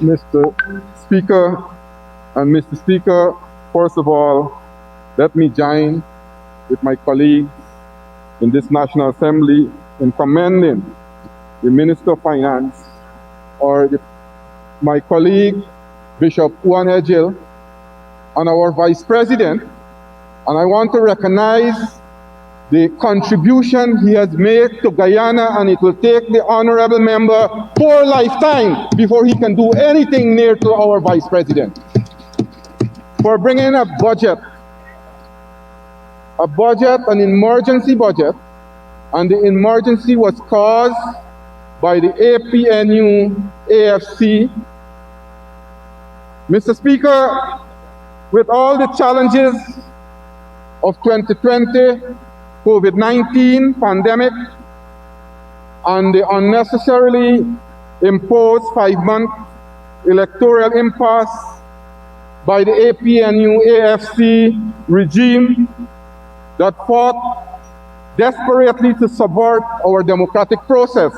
Mr. Speaker and Mr. Speaker, first of all, let me join with my colleagues in this National Assembly in commending the Minister of Finance my colleague Bishop Juan Ejil and our Vice President, and I want to recognize the contribution he has made to Guyana, and it will take the honorable member for a lifetime before he can do anything near to our Vice President. For bringing a budget, an emergency budget, and the emergency was caused by the APNU AFC. Mr. Speaker, with all the challenges of 2020, COVID-19 pandemic, and the unnecessarily imposed 5-month electoral impasse by the APNU AFC regime that fought desperately to subvert our democratic process,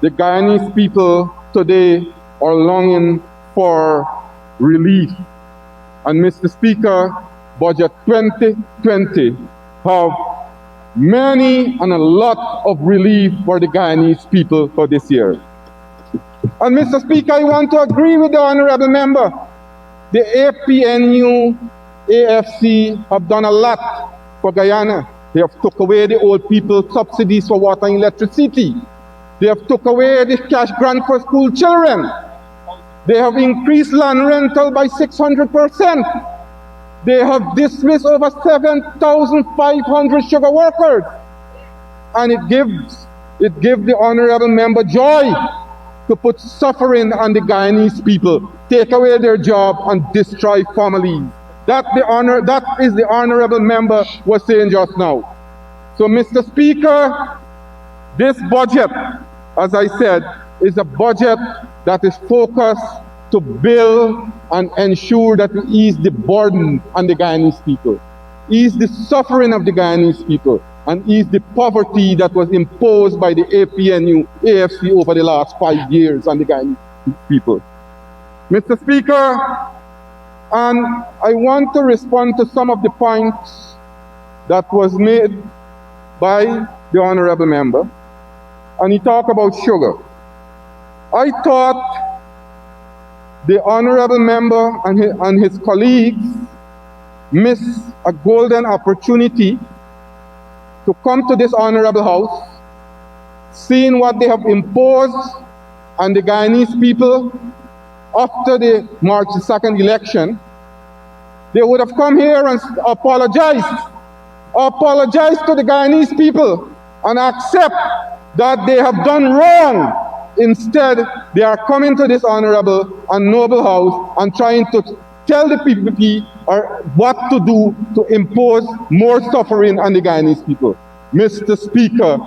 the Guyanese people today are longing for relief. And Mr. Speaker, Budget 2020 have many and a lot of relief for the Guyanese people for this year. And Mr. Speaker, I want to agree with the honorable member. The APNU AFC have done a lot for Guyana. They have took away the old people subsidies for water and electricity. They have took away the cash grant for school children. They have increased land rental by 600%. They have dismissed over 7,500 sugar workers. And it gives the honorable member joy to put suffering on the Guyanese people, take away their job and destroy families. That is the honorable member was saying just now. So, Mr. Speaker, this budget, as I said, is a budget that is focused to build and ensure that we ease the burden on the Guyanese people, ease the suffering of the Guyanese people, and ease the poverty that was imposed by the APNU AFC over the last 5 years on the Guyanese people. Mr. Speaker, and I want to respond to some of the points that was made by the honorable member, and he talked about sugar. I thought the honorable member and his colleagues missed a golden opportunity to come to this honorable house, seeing what they have imposed on the Guyanese people after the March 2nd election. They would have come here and apologized to the Guyanese people and accept that they have done wrong. Instead, they are coming to this honorable and noble house and trying to tell the PPP what to do to impose more suffering on the Guyanese people. Mr. Speaker,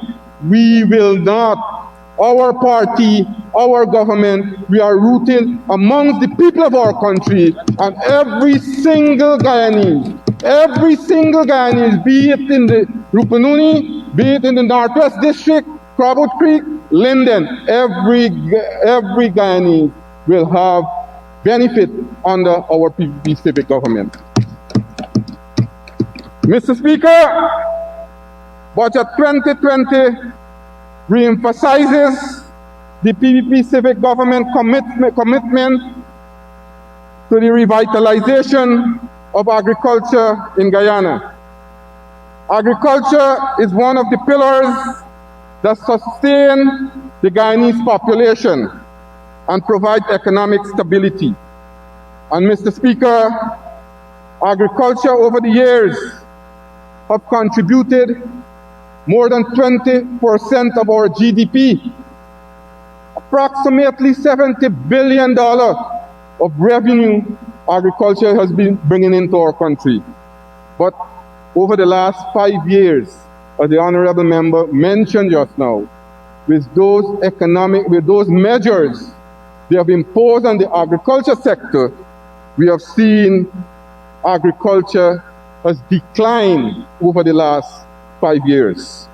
we will not, our party, our government, we are rooted amongst the people of our country, and every single Guyanese, be it in the Rupununi, be it in the Northwest District, Crabwood Creek, Linden, every Guyanese will have benefit under our PPP civic government. Mr. Speaker, Budget 2020 reemphasizes the PPP civic government commitment to the revitalization of agriculture in Guyana. Agriculture is one of the pillars that sustain the Guyanese population and provide economic stability. And Mr. Speaker, agriculture over the years have contributed more than 20% of our GDP, approximately $70 billion of revenue agriculture has been bringing into our country. But over the last 5 years, as the honorable member mentioned just now, with those measures they have imposed on the agriculture sector, we have seen agriculture has declined over the last 5 years.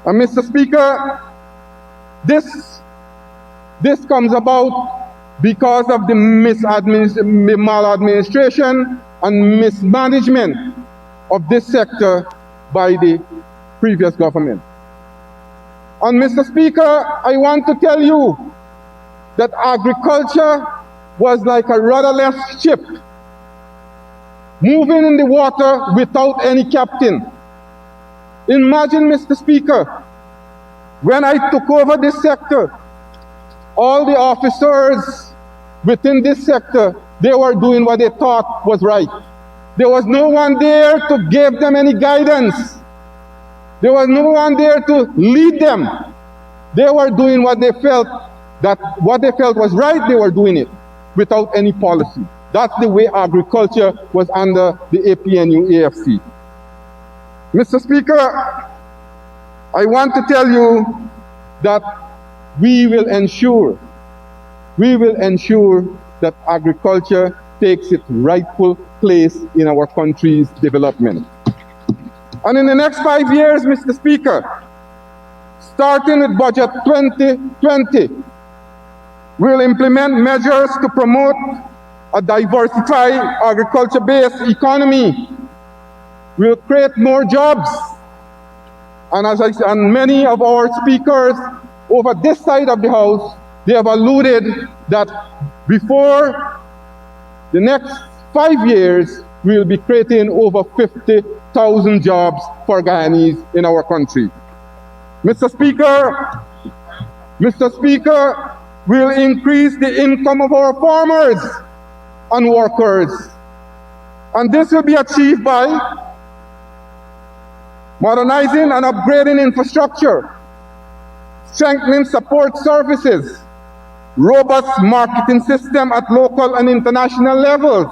And Mr. Speaker, this comes about because of the maladministration and mismanagement of this sector by the previous government. And Mr. Speaker, I want to tell you that agriculture was like a rudderless ship moving in the water without any captain. Imagine, Mr. Speaker, when I took over this sector, all the officers within this sector, they were doing what they thought was right. There was no one there to give them any guidance. There was no one there to lead them. They were doing what they felt was right. They were doing it without any policy. That's the way agriculture was under the APNU AFC. Mr. Speaker, I want to tell you that we will ensure that agriculture takes its rightful place in our country's development. And in the next 5 years, Mr. Speaker, starting with Budget 2020, we'll implement measures to promote a diversified agriculture-based economy. We'll create more jobs. And as I said, and many of our speakers over this side of the House, they have alluded that before the next 5 years, we will be creating over 50,000 jobs for Guyanese in our country. Mr. Speaker, we'll increase the income of our farmers and workers. And this will be achieved by modernizing and upgrading infrastructure, strengthening support services, robust marketing system at local and international levels,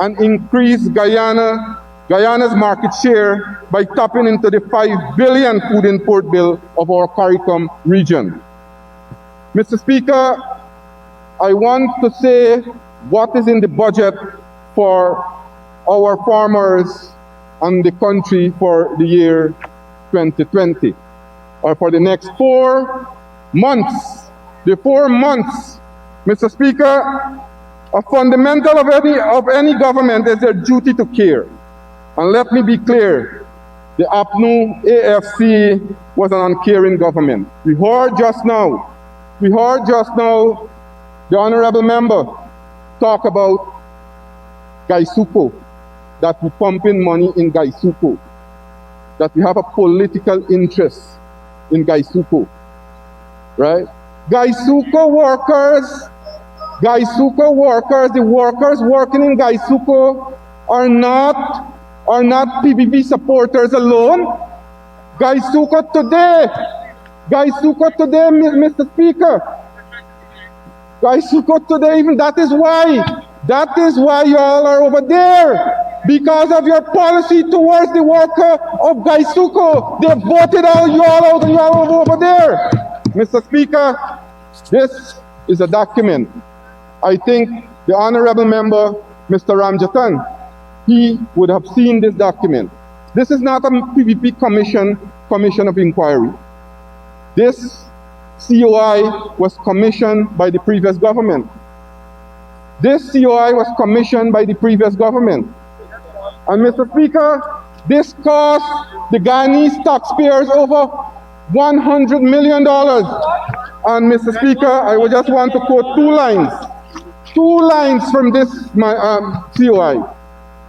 and increase Guyana's market share by tapping into the $5 billion food import bill of our CARICOM region. Mr. Speaker, I want to say what is in the budget for our farmers and the country for the year 2020, or for the next 4 months. The 4 months, Mr. Speaker, a fundamental of any government is their duty to care. And let me be clear, the APNU AFC was an uncaring government. We heard just now the honorable member talk about Gaisuko, that we pump in money in Gaisuko, that we have a political interest in Gaisuko, right? Gaisuko workers, the workers working in Gaisuko are not PBB supporters alone. Gaisuko today, Mr. Speaker, Gaisuko today, even that is why y'all are over there. Because of your policy towards the worker of Gaisuko, they voted out y'all out and y'all over there. Mr. Speaker, this is a document. I think the honorable member, Mr. Ramjatan, he would have seen this document. This is not a PVP commission of inquiry. This COI was commissioned by the previous government. This COI was commissioned by the previous government. And Mr. Speaker, this cost the Guyanese taxpayers over $100 million. And Mr. Speaker, I would just want to quote two lines from this COI.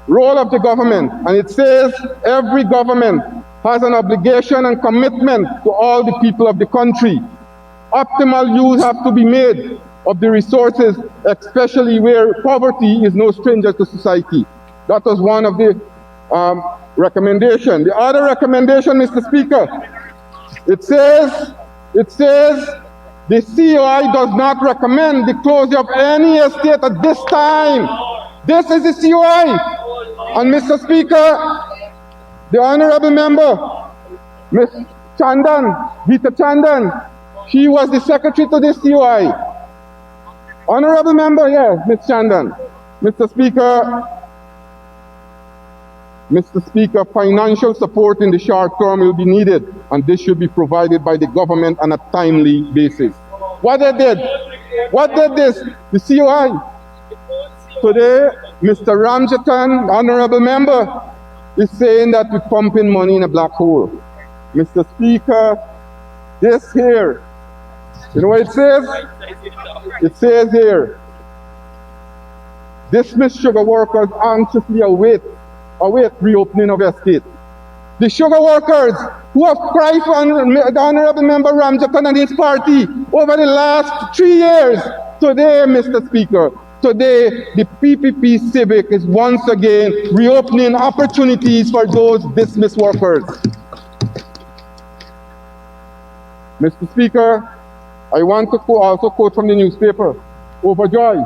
Role of the government, and it says every government has an obligation and commitment to all the people of the country. Optimal use has to be made of the resources, especially where poverty is no stranger to society. That was one of the recommendations. The other recommendation, Mr. Speaker, it says the COI does not recommend the closure of any estate at this time. This is the COI. And Mr. Speaker, the honorable member, Ms. Chandan, Vita Chandan, she was the secretary to this COI. Honorable member, yes, Ms. Chandan. Mr. Speaker, financial support in the short term will be needed, and this should be provided by the government on a timely basis. What they did, What did this? The COI. Today, Mr. Ramjatan, honorable member, is saying that we're pumping money in a black hole. Mr. Speaker, this here, you know what it says? It says here, dismissed sugar workers anxiously await reopening of estate. The sugar workers who have cried for the honorable member Ramjatan and his party over the last 3 years. Today, Mr. Speaker, today the PPP Civic is once again reopening opportunities for those dismissed workers. Mr. Speaker, I want to also quote from the newspaper, overjoyed.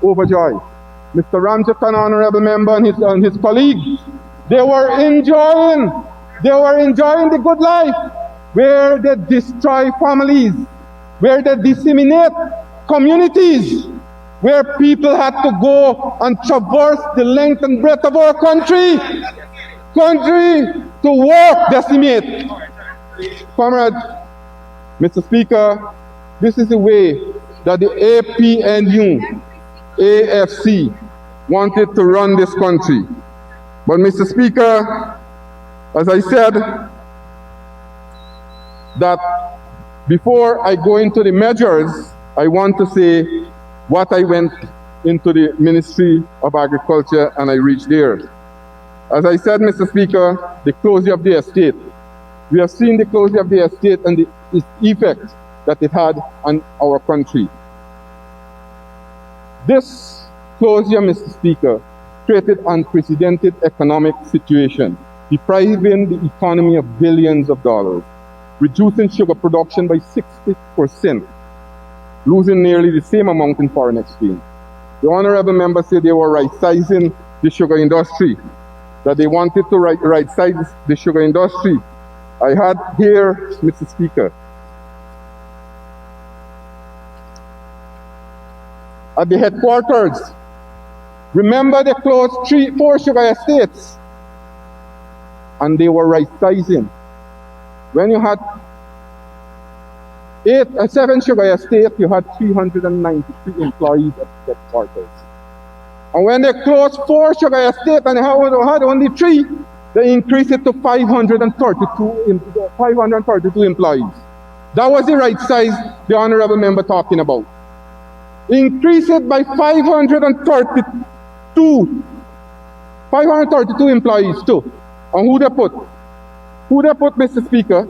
Mr. Ramjatan, honorable member, and his colleagues, they were enjoying the good life, where they destroy families, where they disseminate communities, where people had to go and traverse the length and breadth of our country to work, decimate. Comrade, Mr. Speaker, this is the way that the APNU, AFC, wanted to run this country. But Mr. Speaker, as I said, that before I go into the measures, I want to say what I went into the Ministry of Agriculture and I reached there. As I said, Mr. Speaker, the closure of the estate. We have seen the closure of the estate and the effect that it had on our country. This closure, Mr. Speaker, created unprecedented economic situation, depriving the economy of billions of dollars, reducing sugar production by 60%, losing nearly the same amount in foreign exchange. The honorable member said they were right-sizing the sugar industry, that they wanted to right-size the sugar industry. I had here, Mr. Speaker, at the headquarters, remember they closed 4 sugar estates, and they were right-sizing. When you had 7 sugar estates, you had 393 employees at the headquarters. And when they closed 4 sugar estates and had only 3, they increased it to 532 employees. That was the right size the honorable member talking about. Increase it by 532 employees too. And who they put? Mr. Speaker?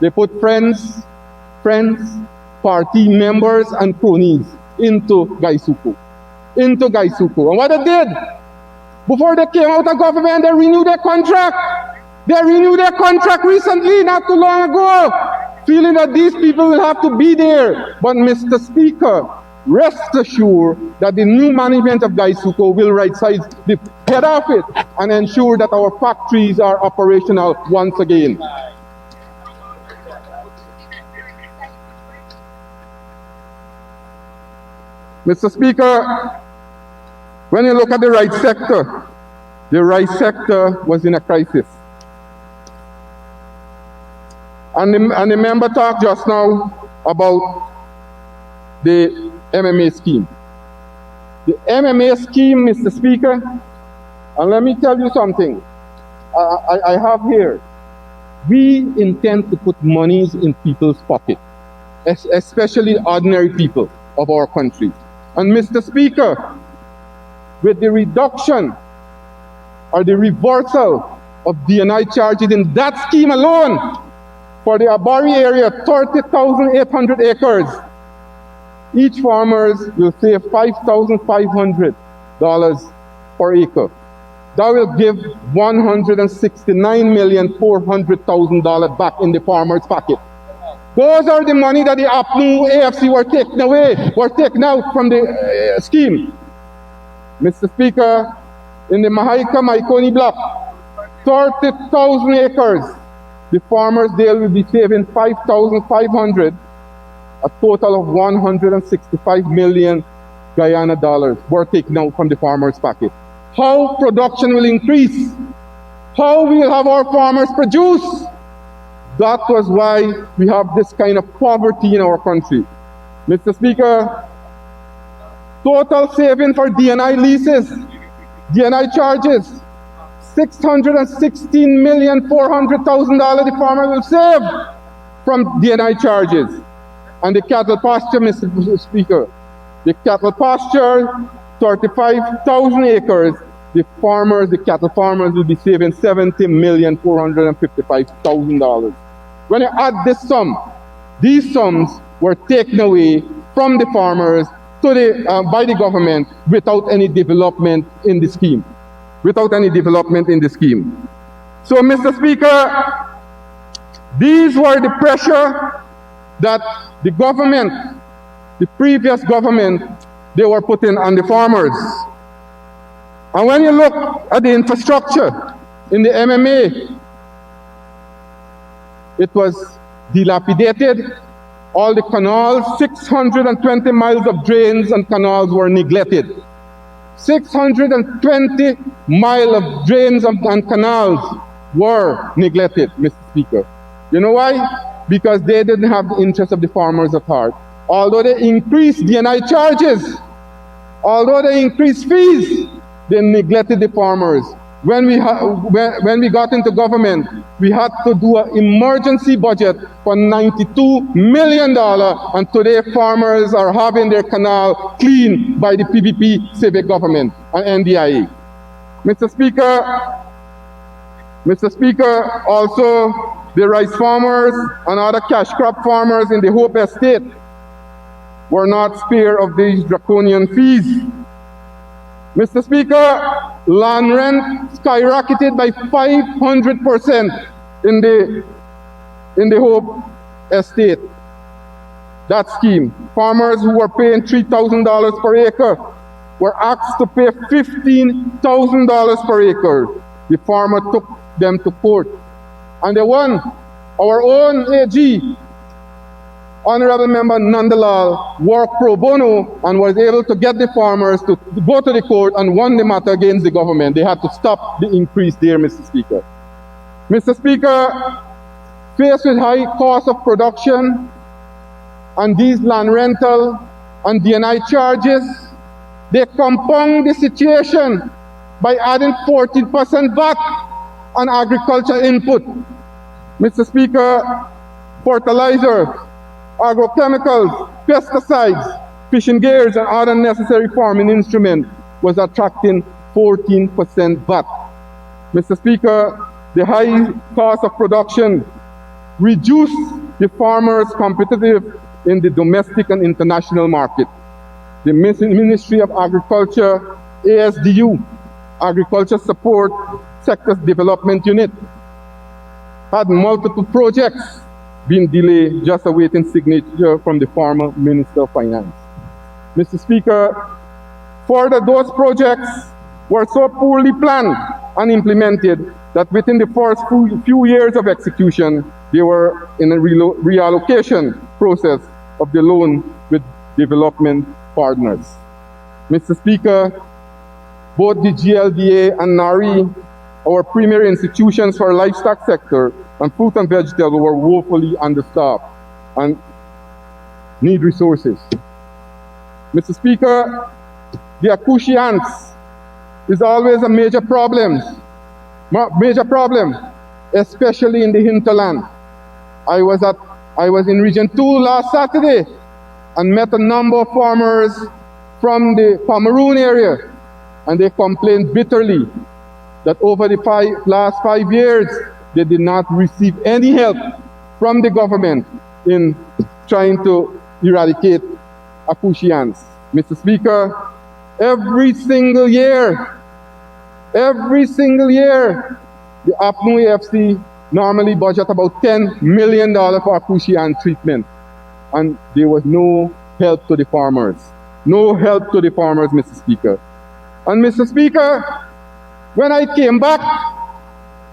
They put friends, party members, and cronies into Gaisuku. And what they did, before they came out of government, they renewed their contract. They renewed their contract recently, not too long ago, feeling that these people will have to be there. But Mr. Speaker, rest assured that the new management of Gaisuku will right-size the head of it and ensure that our factories are operational once again. Mr. Speaker, when you look at the rice sector was in a crisis. And the member talked just now about the MMA scheme. The MMA scheme, Mr. Speaker, and let me tell you something, I have here, we intend to put monies in people's pocket, especially ordinary people of our country. And Mr. Speaker, with the reduction or the reversal of DNI charges in that scheme alone, for the Abari area, 30,800 acres, each farmer will save $5,500 per acre. That will give $169,400,000 back in the farmer's pocket. Those are the money that the APNU AFC were taken out from the scheme. Mr. Speaker, in the Mahaika Maikoni block, 30,000 acres, the farmers there will be saving $5,500, a total of 165 million Guyana dollars were taken out from the farmers' pocket. How production will increase? How will have our farmers produce? That was why we have this kind of poverty in our country. Mr. Speaker, total saving for DNI leases, DNI charges, $616,400,000 the farmer will save from DNI charges. And the cattle pasture, Mr. Speaker, the cattle pasture, 35,000 acres, the cattle farmers will be saving $70,455,000. When you add this sum, these sums were taken away from the farmers by the government without any development in the scheme. So, Mr. Speaker, these were the pressure that the government, the previous government, they were putting on the farmers. And when you look at the infrastructure in the MMA, it was dilapidated. All the canals, 620 miles of drains and canals were neglected. 620 miles of drains and canals were neglected, Mr. Speaker. You know why? Because they didn't have the interest of the farmers at heart. Although they increased DNI charges, although they increased fees, they neglected the farmers. When we got into government, we had to do an emergency budget for $92 million, and today farmers are having their canal cleaned by the PPP civic government and NDIA. Mr. Speaker, also the rice farmers and other cash crop farmers in the Hope Estate were not spared of these draconian fees. Mr. Speaker, land rent skyrocketed by 500% in the Hope Estate. That scheme, farmers who were paying $3,000 per acre were asked to pay $15,000 per acre. The farmer took them to court, and they won. Our own AG, Honorable Member Nandalal, worked pro bono and was able to get the farmers to go to the court and won the matter against the government. They had to stop the increase there, Mr. Speaker. Mr. Speaker, faced with high cost of production and these land rental and DNI charges, they compound the situation by adding 14% VAT on agriculture input. Mr. Speaker, fertilizer, agrochemicals, pesticides, fishing gears, and other necessary farming instruments was attracting 14% VAT. Mr. Speaker, the high cost of production reduced the farmers' competitive in the domestic and international market. The Ministry of Agriculture, ASDU, Agriculture Support Sectors Development Unit, had multiple projects being delayed, just awaiting signature from the former Minister of Finance. Mr. Speaker, further, those projects were so poorly planned and implemented that within the first few years of execution, they were in a reallocation process of the loan with development partners. Mr. Speaker, both the GLDA and NARI, our premier institutions for livestock sector and fruit and vegetable, were woefully understaffed and need resources. Mr. Speaker, the Akushi ants is always a major problem, especially in the hinterland. I was in Region 2 last Saturday and met a number of farmers from the Cameroon area, and they complained bitterly that over the last 5 years, they did not receive any help from the government in trying to eradicate Akushi ants. Mr. Speaker, every single year, the APNU AFC normally budget about $10 million for Akushi ant treatment, and there was no help to the farmers. No help to the farmers, Mr. Speaker. And Mr. Speaker, when I came back,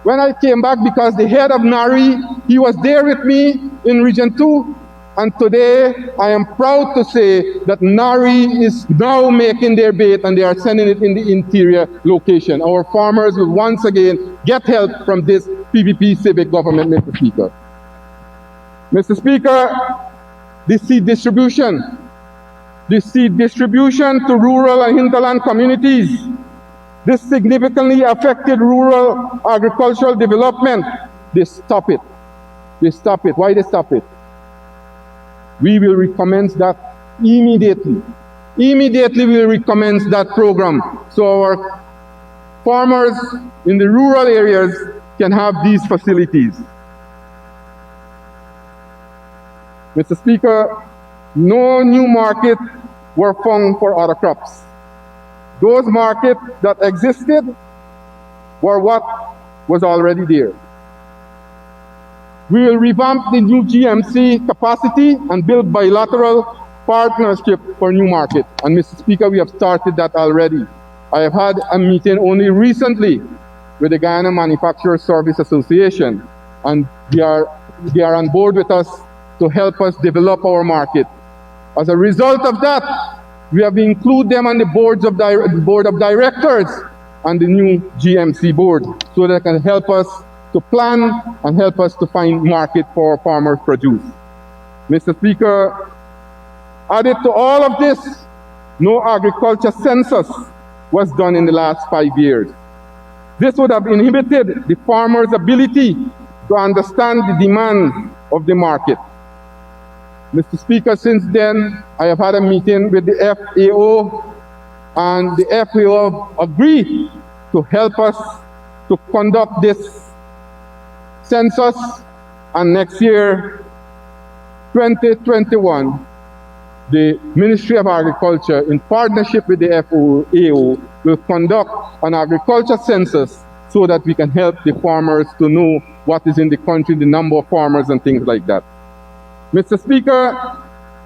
because the head of NARI, he was there with me in Region 2, and today I am proud to say that NARI is now making their bait and they are sending it in the interior location. Our farmers will once again get help from this PPP civic government, Mr. Speaker. Mr. Speaker, the seed distribution. the seed distribution to rural and hinterland communities. This significantly affected rural agricultural development. They stop it. They stop it. Why they stop it? We will recommence that immediately. Immediately we will recommence that program so our farmers in the rural areas can have these facilities. Mr. Speaker, no new market were found for other crops. Those markets that existed were what was already there. We will revamp the new GMC capacity and build bilateral partnership for new market. And Mr. Speaker, we have started that already. I have had a meeting only recently with the Guyana Manufacturers Service Association, and they are on board with us to help us develop our market. As a result of that, we have included them on the board of directors and the new GMC board so that they can help us to plan and help us to find market for farmers' produce. Mr. Speaker, added to all of this, no agriculture census was done in the last 5 years. This would have inhibited the farmers' ability to understand the demands of the market. Mr. Speaker, since then, I have had a meeting with the FAO, and the FAO agreed to help us to conduct this census, and next year, 2021, the Ministry of Agriculture, in partnership with the FAO, will conduct an agriculture census so that we can help the farmers to know what is in the country, the number of farmers and things like that. Mr. Speaker,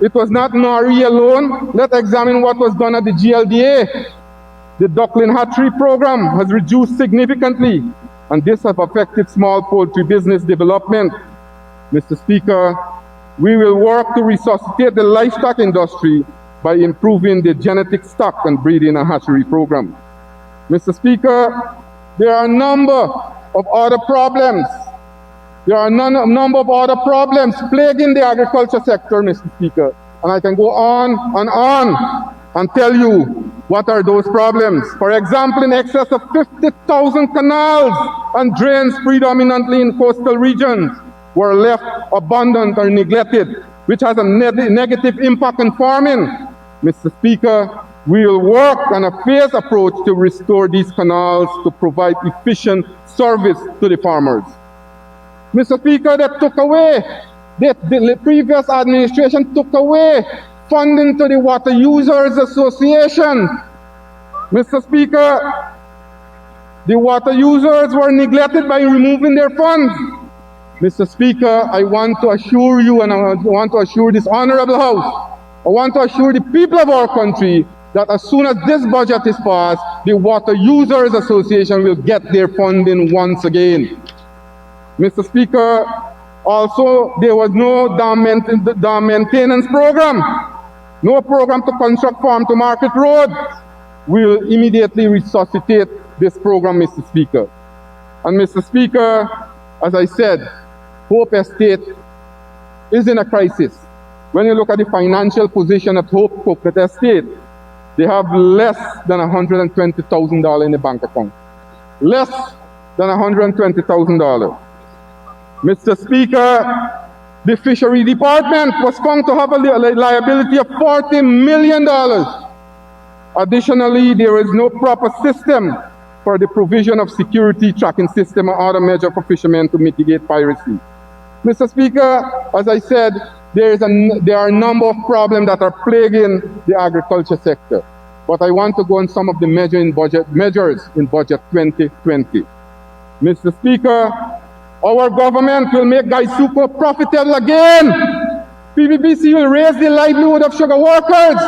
it was not Nari alone. Let's examine what was done at the GLDA. The duckling hatchery program has reduced significantly, and this has affected small poultry business development. Mr. Speaker, we will work to resuscitate the livestock industry by improving the genetic stock and breeding and hatchery program. Mr. Speaker, there are a number of other problems. There are a number of other problems plaguing the agriculture sector, Mr. Speaker. And I can go on and tell you what are those problems. For example, in excess of 50,000 canals and drains predominantly in coastal regions were left abandoned or neglected, which has a negative impact on farming. Mr. Speaker, we will work on a phased approach to restore these canals to provide efficient service to the farmers. Mr. Speaker, the previous administration took away funding to the Water Users Association. Mr. Speaker, the water users were neglected by removing their funds. Mr. Speaker, I want to assure you, and I want to assure this honorable House, I want to assure the people of our country that as soon as this budget is passed, the Water Users Association will get their funding once again. Mr. Speaker, also there was no dam maintenance program, no program to construct farm-to-market roads. We will immediately resuscitate this program, Mr. Speaker. And Mr. Speaker, as I said, Hope Estate is in a crisis. When you look at the financial position of Hope Estate, they have less than $120,000 in the bank account. Less than $120,000. Mr. Speaker, the Fishery Department was found to have a liability of $40 million. Additionally, there is no proper system for the provision of security tracking system and other measures for fishermen to mitigate piracy. Mr. Speaker, as I said, there are a number of problems that are plaguing the agriculture sector. But I want to go on some of the measures in budget 2020. Mr. Speaker, our government will make Gaisuko profitable again. PBBC will raise the livelihood of sugar workers.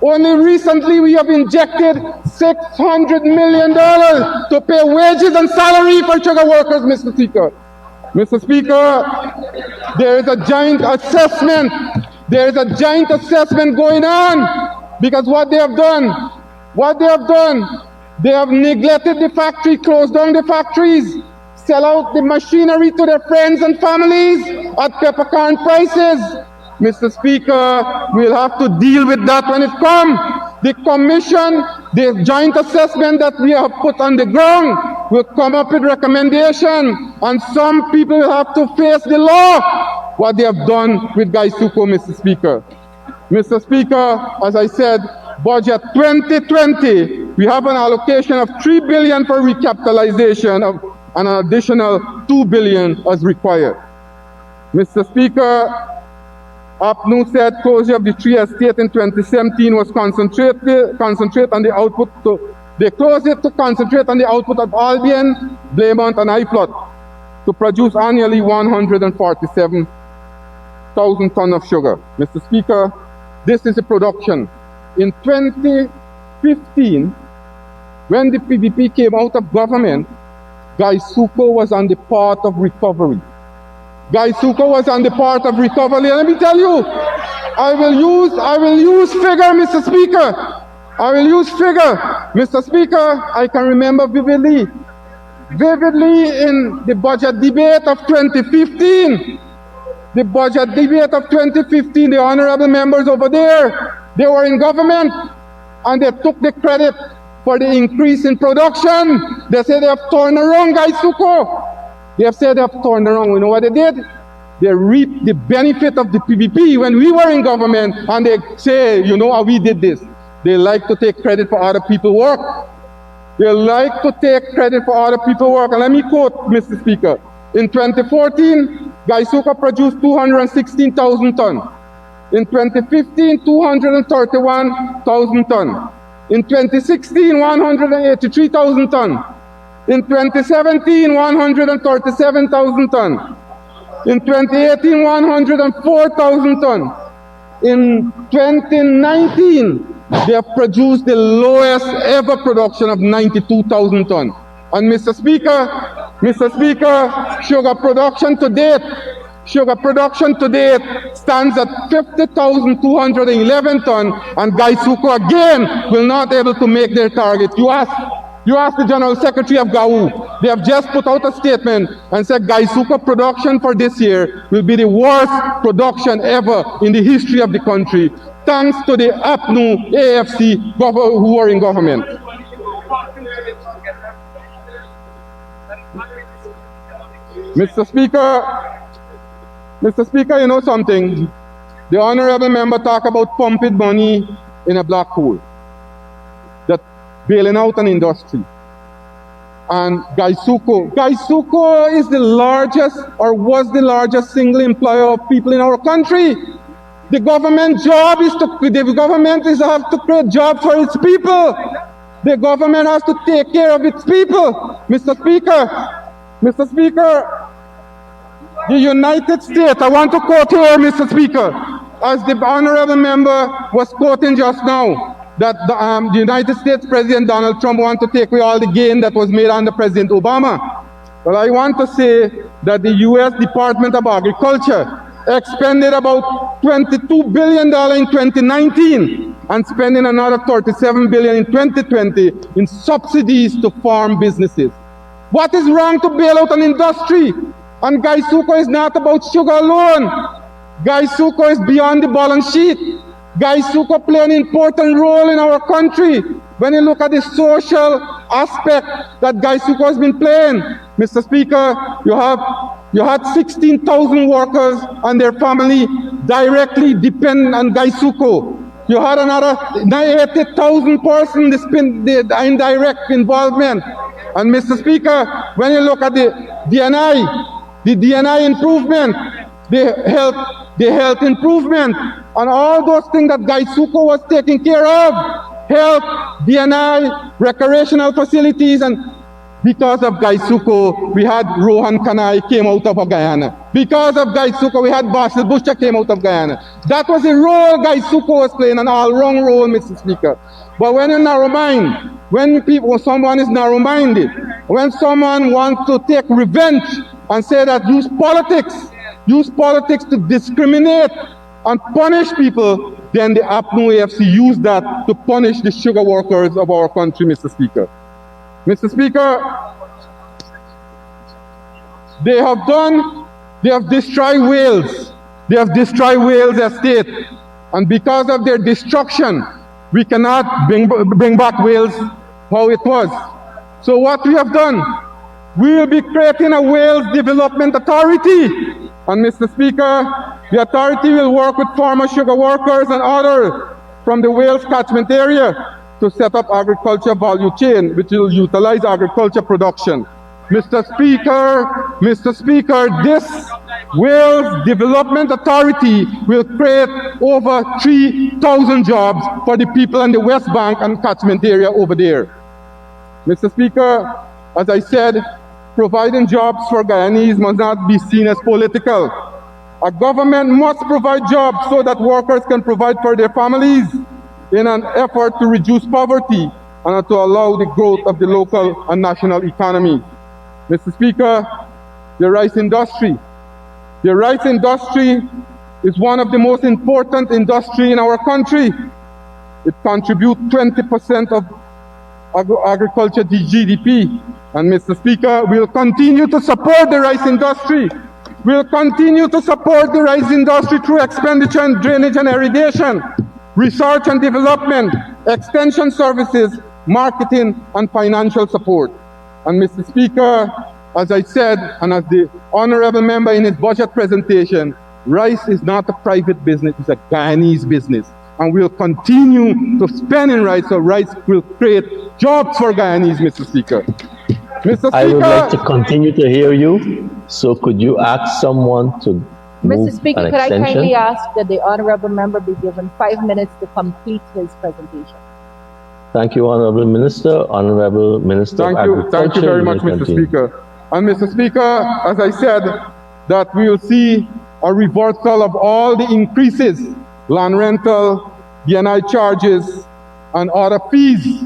Only recently we have injected $600 million to pay wages and salary for sugar workers, Mr. Speaker. Mr. Speaker, there is a giant assessment. There is a giant assessment going on because what they have done, they have neglected the factory, closed down the factories, sell out the machinery to their friends and families at peppercorn prices. Mr. Speaker, we'll have to deal with that when it comes. The commission, the joint assessment that we have put on the ground will come up with recommendation, and some people will have to face the law, what they have done with Gaisuko, Mr. Speaker. Mr. Speaker, as I said, budget 2020, we have an allocation of $3 billion for recapitalization and an additional $2 billion as required. Mr. Speaker, APNU said closure of the three estates in 2017 was concentrate on the output. They closed it to concentrate on the output of Albion, Blaymont, and Iflot to produce annually 147,000 tons of sugar. Mr. Speaker, this is the production. In 2015, when the PDP came out of government, Gaisuko was on the path of recovery. Gaisuko was on the path of recovery. Let me tell you, I will use figure, Mr. Speaker. I will use figure. Mr. Speaker, I can remember vividly in the budget debate of 2015. The budget debate of 2015, the honorable members over there, they were in government and they took the credit for the increase in production. They said they have turned around Gaisuko. They have said they have turned around. You know what they did? They reaped the benefit of the PVP when we were in government, and they say, you know how we did this. They like to take credit for other people's work. They like to take credit for other people's work. And let me quote, Mr. Speaker. In 2014, Gaisuko produced 216,000 tons. In 2015, 231,000 tons. In 2016, 183,000 tons. In 2017, 137,000 tons. In 2018, 104,000 tons. In 2019, they have produced the lowest ever production of 92,000 tons. And Mr. Speaker, sugar production to date stands at 50,211 tons, and Gaisuko again will not able to make their target. You ask the General Secretary of GAU. They have just put out a statement and said Gaisuko production for this year will be the worst production ever in the history of the country, thanks to the APNU, AFC who are in government. Mr. Speaker, you know something? The honorable member talk about pumping money in a black hole, that bailing out an industry. And Gaisuko is the largest, or was the largest single employer of people in our country. The government job is to have to create jobs for its people. The government has to take care of its people. Mr. Speaker, the United States, I want to quote here, Mr. Speaker, as the honorable member was quoting just now, that the United States President Donald Trump wants to take away all the gain that was made under President Obama. Well, I want to say that the U.S. Department of Agriculture expended about $22 billion in 2019 and spending another $37 billion in 2020 in subsidies to farm businesses. What is wrong to bail out an industry? And Gaisuko is not about sugar alone. Gaisuko is beyond the balance sheet. Gaisuko play an important role in our country. When you look at the social aspect that Gaisuko has been playing, Mr. Speaker, you had 16,000 workers and their family directly depend on Gaisuko. You had another 80,000 persons the indirect involvement. And Mr. Speaker, when you look at the DNI improvement, the health improvement, and all those things that Gaisuko was taking care of, health, DNI, recreational facilities, and because of Gaisuko, we had Rohan Kanai came out of Guyana. Because of Gaisuko, we had Basil Busha came out of Guyana. That was the role Gaisuko was playing, an all-wrong role, Mr. Speaker. But when you narrow mind, when someone is narrow-minded, when someone wants to take revenge and say that use politics to discriminate and punish people, then the APNU AFC used that to punish the sugar workers of our country, Mr. Speaker. Mr. Speaker, they have destroyed whales. They have destroyed Wales Estate, and because of their destruction, we cannot bring back Wales how it was. So what we have done, we will be creating a Wales Development Authority. And Mr. Speaker, the authority will work with former sugar workers and others from the Wales catchment area to set up agriculture value chain, which will utilize agriculture production. Mr. Speaker, this Wales Development Authority will create over 3,000 jobs for the people in the West Bank and catchment area over there. Mr. Speaker, as I said, providing jobs for Guyanese must not be seen as political. A government must provide jobs so that workers can provide for their families in an effort to reduce poverty and to allow the growth of the local and national economy. Mr. Speaker, the rice industry. The rice industry is one of the most important industries in our country. It contributes 20% of agriculture GDP. And Mr. Speaker, we'll continue to support the rice industry. We'll continue to support the rice industry through expenditure in drainage and irrigation, research and development, extension services, marketing, and financial support. And Mr. Speaker, as I said, and as the honorable member in his budget presentation, rice is not a private business, it's a Guyanese business. And we'll continue to spend in rice, so rice will create jobs for Guyanese, Mr. Speaker. Mr. Speaker, I would like to continue to hear you, so could you ask someone to move Mr. Speaker, an could I extension? kindly ask that the honorable member be given 5 minutes to complete his presentation? Thank you, Honorable Minister. Honorable Minister of Agriculture. Thank you very much, may Mr. continue. Speaker. And Mr. Speaker, as I said, that we will see a reversal of all the increases, land rental, DNI charges, and other fees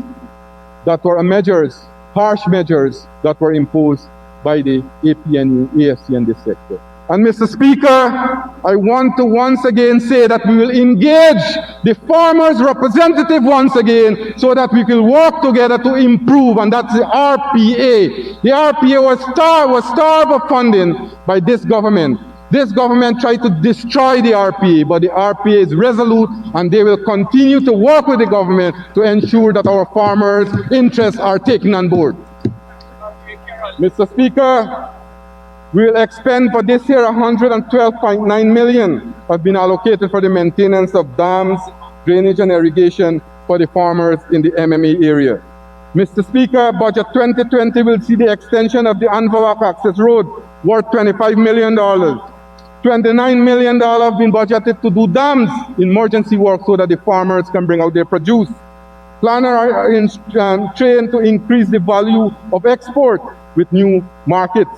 that were measures, harsh measures that were imposed by the APNU, AFC, and this sector. And Mr. Speaker, I want to once again say that we will engage the farmers' representative once again so that we can work together to improve, and that's the RPA. The RPA was starved of funding by this government. This government tried to destroy the RPA, but the RPA is resolute, and they will continue to work with the government to ensure that our farmers' interests are taken on board. Mr. Speaker, we will expend for this year 112.9 million have been allocated for the maintenance of dams, drainage and irrigation for the farmers in the MMA area. Mr. Speaker, Budget 2020 will see the extension of the Anvawak Access Road worth $25 million. $29 million have been budgeted to do dams, emergency work, so that the farmers can bring out their produce. Planners are trained to increase the value of export with new markets.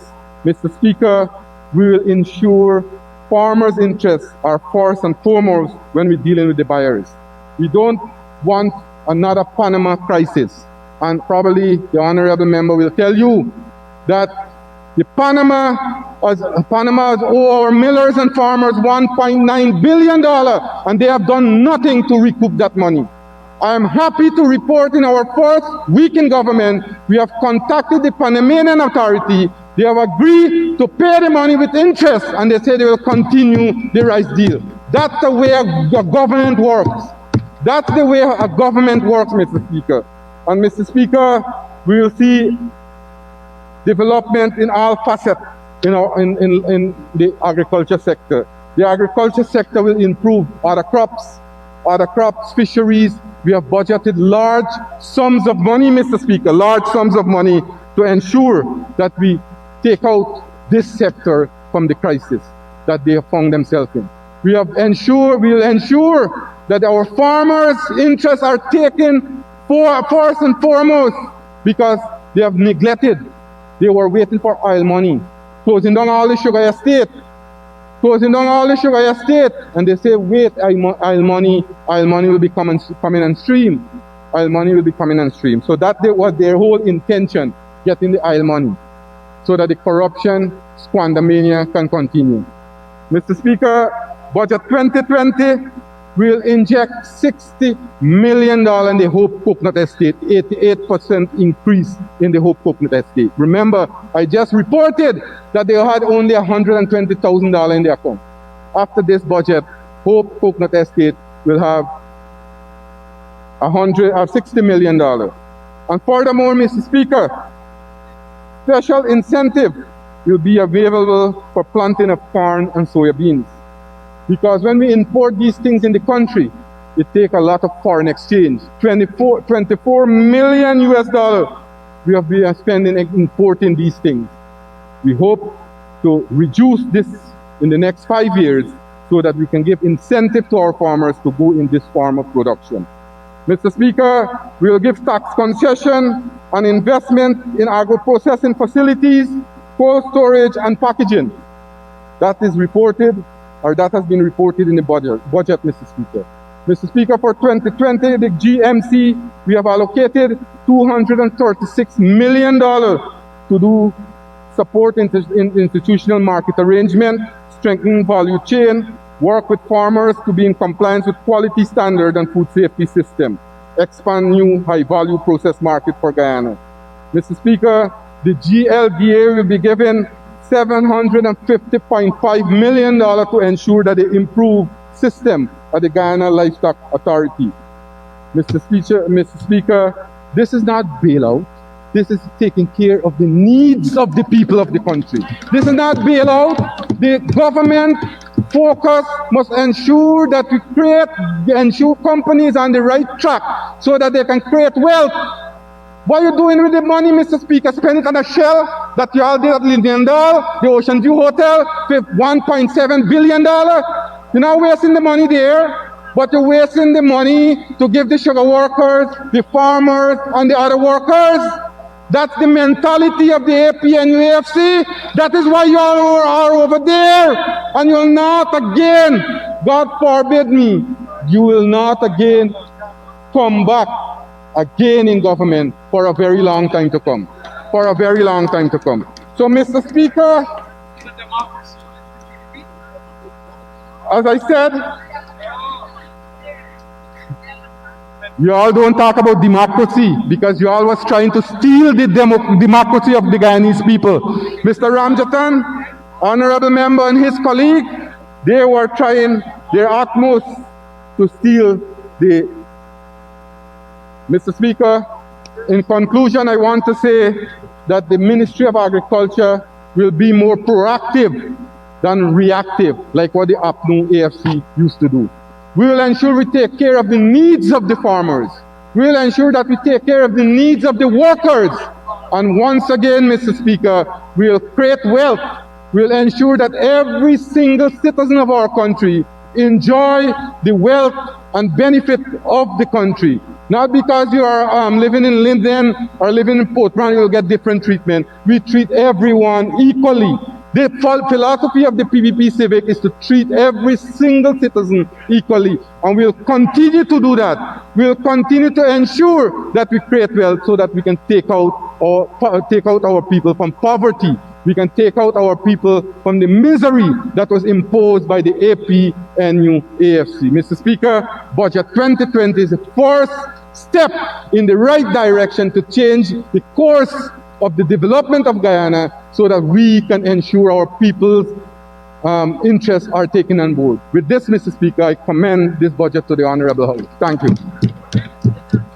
Mr. Speaker, we will ensure farmers' interests are first and foremost when we're dealing with the buyers. We don't want another Panama crisis. And probably the honorable member will tell you that the Panama has owed our millers and farmers $1.9 billion, and they have done nothing to recoup that money. I am happy to report in our first week in government, we have contacted the Panamanian authority. They have agreed to pay the money with interest, and they say they will continue the rice deal. That's the way a government works. That's the way a government works, Mr. Speaker. And Mr. Speaker, we will see development in all facets in the agriculture sector. The agriculture sector will improve other crops, fisheries. We have budgeted large sums of money, Mr. Speaker, large sums of money to ensure that we take out this sector from the crisis that they have found themselves in. We will ensure that our farmers' interests are taken first and foremost, because they have neglected. They were waiting for oil money, closing down all the sugar estate, and they say, wait, oil money will be coming on stream. Oil money will be coming on stream. So that was their whole intention, getting the oil money, so that the corruption, squandermania can continue. Mr. Speaker, Budget 2020 will inject $60 million in the Hope Coconut Estate, 88% increase in the Hope Coconut Estate. Remember, I just reported that they had only $120,000 in their account. after this budget, hope Coconut Estate will have $60 million. And furthermore, Mr. Speaker, special incentive will be available for planting of corn and soya beans. Because when we import these things in the country, it takes a lot of foreign exchange. 24 million US dollars we have been spending importing these things. We hope to reduce this in the next 5 years so that we can give incentive to our farmers to go in this form of production. Mr. Speaker, we will give tax concession and investment in agro-processing facilities, cold storage, and packaging. That is reported, or that has been reported in the budget, Mr. Speaker. Mr. Speaker, for 2020, the GMC, we have allocated $236 million to do support institutional market arrangement, strengthen value chain, work with farmers to be in compliance with quality standard and food safety system, expand new high-value processed market for Guyana. Mr. Speaker, the GLDA will be given $750.5 million to ensure that they improve system at the Guyana Livestock Authority. Mr. Speaker, this is not bailout. This is taking care of the needs of the people of the country. This is not bailout. The government focus must ensure that we ensure companies on the right track so that they can create wealth. What are you doing with the money, Mr. Speaker? Spend it on a shell that you all did at Lindendal, the Ocean View Hotel, with $1.7 billion. You're not wasting the money there, but you're wasting the money to give the sugar workers, the farmers, and the other workers. That's the mentality of the AP and UAFC. That is why you all are over there. And you will not again, God forbid me, you will not again come back again in government for a very long time to come. For a very long time to come. So, Mr. Speaker, as I said, you all don't talk about democracy because you all was trying to steal the democracy of the Guyanese people. Mr. Ramjatan, honorable member, and his colleague, they were trying their utmost to steal the... Mr. Speaker, in conclusion, I want to say that the Ministry of Agriculture will be more proactive than reactive, like what the APNU AFC used to do. We will ensure we take care of the needs of the farmers. We will ensure that we take care of the needs of the workers. And once again, Mr. Speaker, we will create wealth. We will ensure that every single citizen of our country enjoy the wealth and benefit of the country. Not because you are living in Linden or living in Port Brown, you will get different treatment. We treat everyone equally. The philosophy of the PPP Civic is to treat every single citizen equally, and we'll continue to do that. We'll continue to ensure that we create wealth so that we can take out our people from poverty. We can take out our people from the misery that was imposed by the AP and AFC. Mr. Speaker, Budget 2020 is the first step in the right direction to change the course of the development of Guyana so that we can ensure our people's interests are taken on board. With this, Mr. Speaker, I commend this budget to the Honorable House. Thank you.